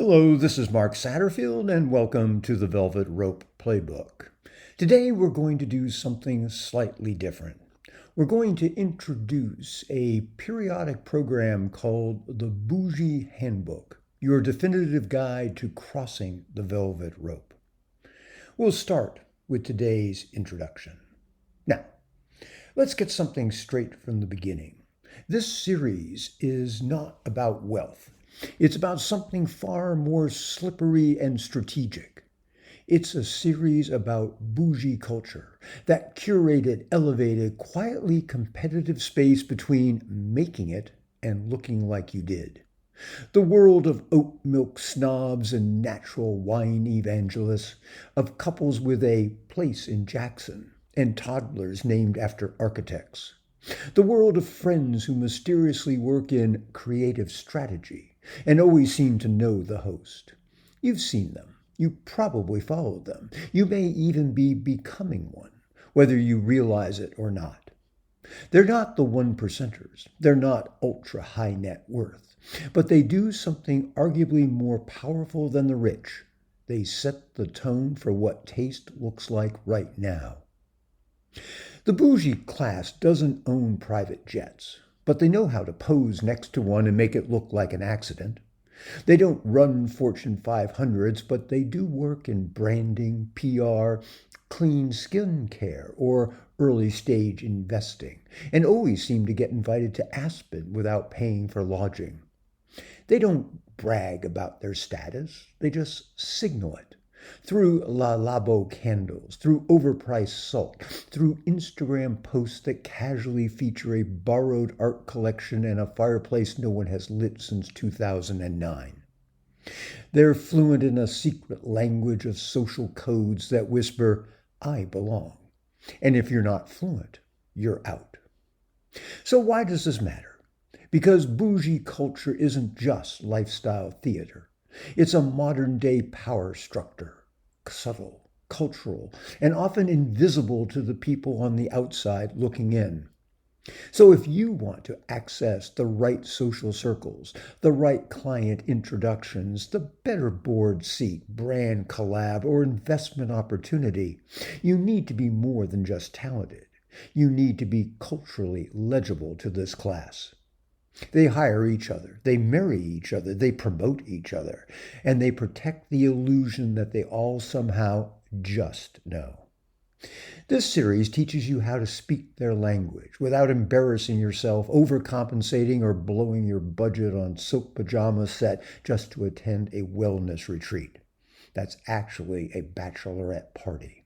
Hello, this is Mark Satterfield, and welcome to the Velvet Rope Playbook. Today we're going to do something slightly different. We're going to introduce a periodic program called the Bougie Handbook, your definitive guide to crossing the velvet rope. We'll start with today's introduction. Now, let's get something straight from the beginning. This series is not about wealth. It's about something far more slippery and strategic. It's a series about bougie culture, that curated, elevated, quietly competitive space between making it and looking like you did. The world of oat milk snobs and natural wine evangelists, of couples with a place in Jackson and toddlers named after architects. The world of friends who mysteriously work in creative strategy and always seem to know the host. You've seen them. You probably followed them. You may even be becoming one, whether you realize it or not. They're not the one percenters. They're not ultra high net worth. But they do something arguably more powerful than the rich. They set the tone for what taste looks like right now. The bougie class doesn't own private jets, but they know how to pose next to one and make it look like an accident. They don't run Fortune 500s, but they do work in branding, PR, clean skin care, or early stage investing, and always seem to get invited to Aspen without paying for lodging. They don't brag about their status, they just signal it. Through La Labo candles, through overpriced salt, through Instagram posts that casually feature a borrowed art collection and a fireplace no one has lit since 2009. They're fluent in a secret language of social codes that whisper, "I belong." And if you're not fluent, you're out. So why does this matter? Because bougie culture isn't just lifestyle theater. It's a modern-day power structure, subtle, cultural, and often invisible to the people on the outside looking in. So if you want to access the right social circles, the right client introductions, the better board seat, brand collab, or investment opportunity, you need to be more than just talented. You need to be culturally legible to this class. They hire each other, they marry each other, they promote each other, and they protect the illusion that they all somehow just know. This series teaches you how to speak their language without embarrassing yourself, overcompensating, or blowing your budget on silk pajama set just to attend a wellness retreat. That's actually a bachelorette party.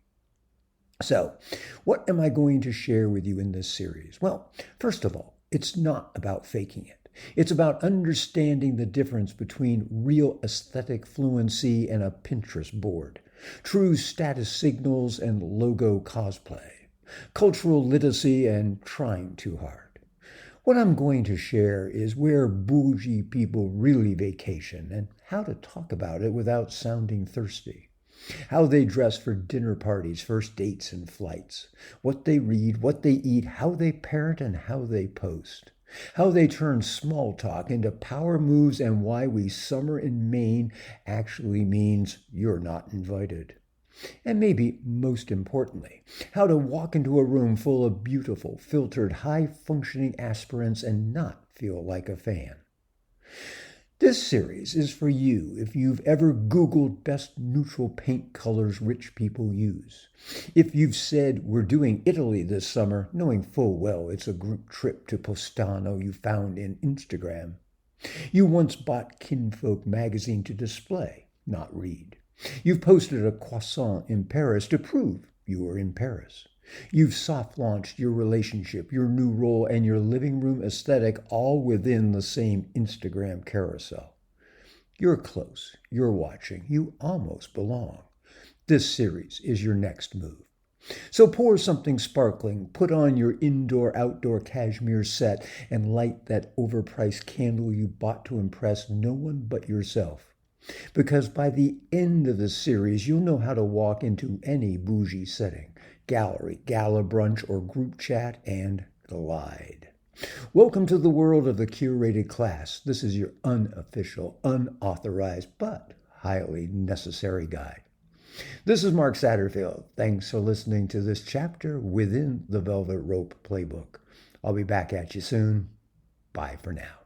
So, what am I going to share with you in this series? Well, first of all, it's not about faking it. It's about understanding the difference between real aesthetic fluency and a Pinterest board, true status signals and logo cosplay, cultural literacy and trying too hard. What I'm going to share is where bougie people really vacation and how to talk about it without sounding thirsty. How they dress for dinner parties, first dates, and flights. What they read, what they eat, how they parent, and how they post. How they turn small talk into power moves, and why summer in Maine actually means you're not invited. And maybe most importantly, how to walk into a room full of beautiful, filtered, high-functioning aspirants and not feel like a fan. This series is for you if you've ever Googled best neutral paint colors rich people use. If you've said, "We're doing Italy this summer," knowing full well it's a group trip to Postano you found in Instagram. You once bought Kinfolk magazine to display, not read. You've posted a croissant in Paris to prove you were in Paris. You've soft-launched your relationship, your new role, and your living room aesthetic all within the same Instagram carousel. You're close. You're watching. You almost belong. This series is your next move. So pour something sparkling, put on your indoor-outdoor cashmere set, and light that overpriced candle you bought to impress no one but yourself. Because by the end of the series, you'll know how to walk into any bougie setting, gallery, gala brunch, or group chat, and glide. Welcome to the world of the curated class. This is your unofficial, unauthorized, but highly necessary guide. This is Mark Satterfield. Thanks for listening to this chapter within the Velvet Rope Playbook. I'll be back at you soon. Bye for now.